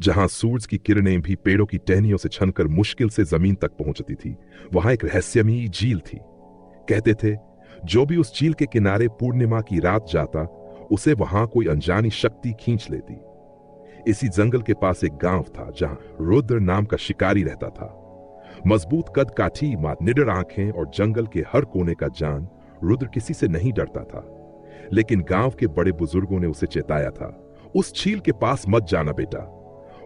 जहां सूरज की किरणें भी पेड़ों की टहनियों से छनकर मुश्किल से जमीन तक पहुंचती थी, वहां एक रहस्यमयी झील थी। कहते थे, जो भी उस झील के किनारे पूर्णिमा की रात जाता, उसे वहां कोई अनजानी शक्ति खींच लेती। इसी जंगल के पास एक गांव था जहां रुद्र नाम का शिकारी रहता था। मजबूत कद काठी, निडर आंखें और जंगल के हर कोने का जान, रुद्र किसी से नहीं डरता था। लेकिन गांव के बड़े बुजुर्गों ने उसे चेताया था, उस झील के पास मत जाना बेटा,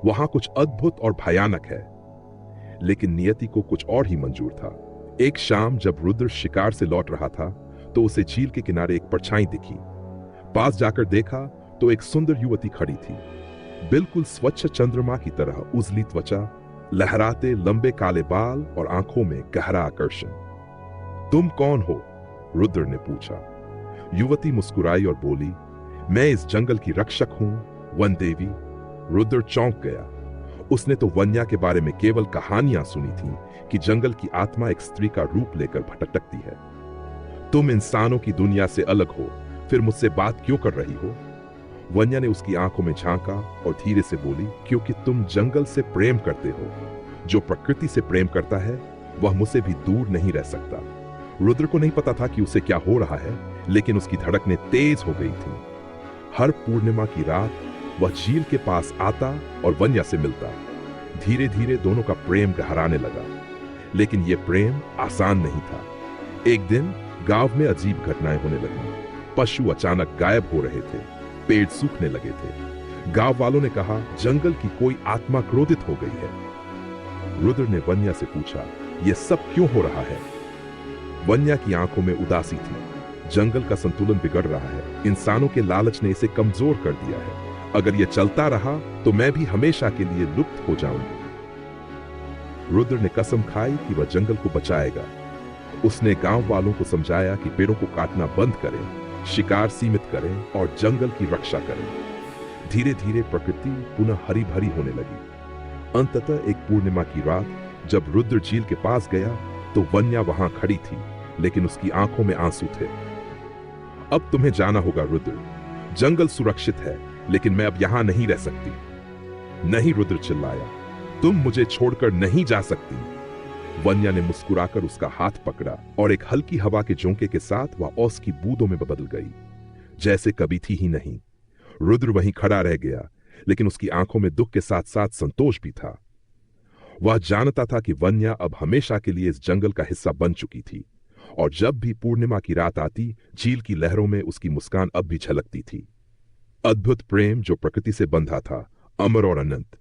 वहां कुछ अद्भुत और भयानक है। लेकिन नियति को कुछ और ही मंजूर था। एक शाम जब रुद्र शिकार से लौट रहा था, तो उसे झील के किनारे एक परछाई दिखी। पास जाकर देखा तो एक सुंदर युवती खड़ी थी, बिल्कुल स्वच्छ चंद्रमा की तरह उजली त्वचा, लहराते लंबे काले बाल और आंखों में गहरा आकर्षण। तुम कौन हो? रुद्र ने पूछा। युवती मुस्कुराई और बोली, मैं इस जंगल की रक्षक हूं, वन देवी। रुद्र चौंक गया। उसने तो वन्या के बारे में केवल कहानियां सुनी थीं कि जंगल की आत्मा एक स्त्री का रूप लेकर भटकती है। तुम इंसानों की दुनिया से अलग हो, फिर मुझसे बात क्यों कर रही हो? वन्या ने उसकी आंखों में झांका और धीरे से बोली, क्योंकि तुम जंगल से प्रेम करते हो। जो प्रकृति से प्रेम करता है, वह मुझसे भी दूर नहीं रह सकता। रुद्र को नहीं पता था कि उसे क्या हो रहा है, लेकिन उसकी धड़कनें तेज हो गई थीं। हर पूर्णिमा की रात वह झील के पास आता और वन्या से मिलता। धीरे धीरे दोनों का प्रेम गहराने लगा। लेकिन यह प्रेम आसान नहीं था। एक दिन गांव में अजीब घटनाएं होने लगी। पशु अचानक गायब हो रहे थे, पेड़ सूखने लगे थे। गांव वालों ने कहा, जंगल की कोई आत्मा क्रोधित हो गई है। रुद्र ने वन्या से पूछा, यह सब क्यों हो रहा है? वन्या की आंखों में उदासी थी। जंगल का संतुलन बिगड़ रहा है। इंसानों के लालच ने इसे कमजोर कर दिया है। अगर यह चलता रहा तो मैं भी हमेशा के लिए लुप्त हो जाऊंगी। रुद्र ने कसम खाई कि वह जंगल को बचाएगा। उसने गांव वालों को समझाया कि पेड़ों को काटना बंद करें, शिकार सीमित करें और जंगल की रक्षा करें। धीरे धीरे प्रकृति पुनः हरी भरी होने लगी। अंततः एक पूर्णिमा की रात जब रुद्र झील के पास गया तो वन्या वहां खड़ी थी, लेकिन उसकी आंखों में आंसू थे। अब तुम्हें जाना होगा रुद्र, जंगल सुरक्षित है, लेकिन मैं अब यहां नहीं रह सकती। नहीं, रुद्र चिल्लाया, तुम मुझे छोड़कर नहीं जा सकती। वन्या ने मुस्कुराकर उसका हाथ पकड़ा और एक हल्की हवा के झोंके के साथ वह ओस की बूंदों में बदल गई, जैसे कभी थी ही नहीं। रुद्र वहीं खड़ा रह गया, लेकिन उसकी आंखों में दुख के साथ साथ संतोष भी था। वह जानता था कि वन्या अब हमेशा के लिए इस जंगल का हिस्सा बन चुकी थी, और जब भी पूर्णिमा की रात आती, झील की लहरों में उसकी मुस्कान अब भी झलकती थी। अद्भुत प्रेम जो प्रकृति से बंधा था, अमर और अनंत।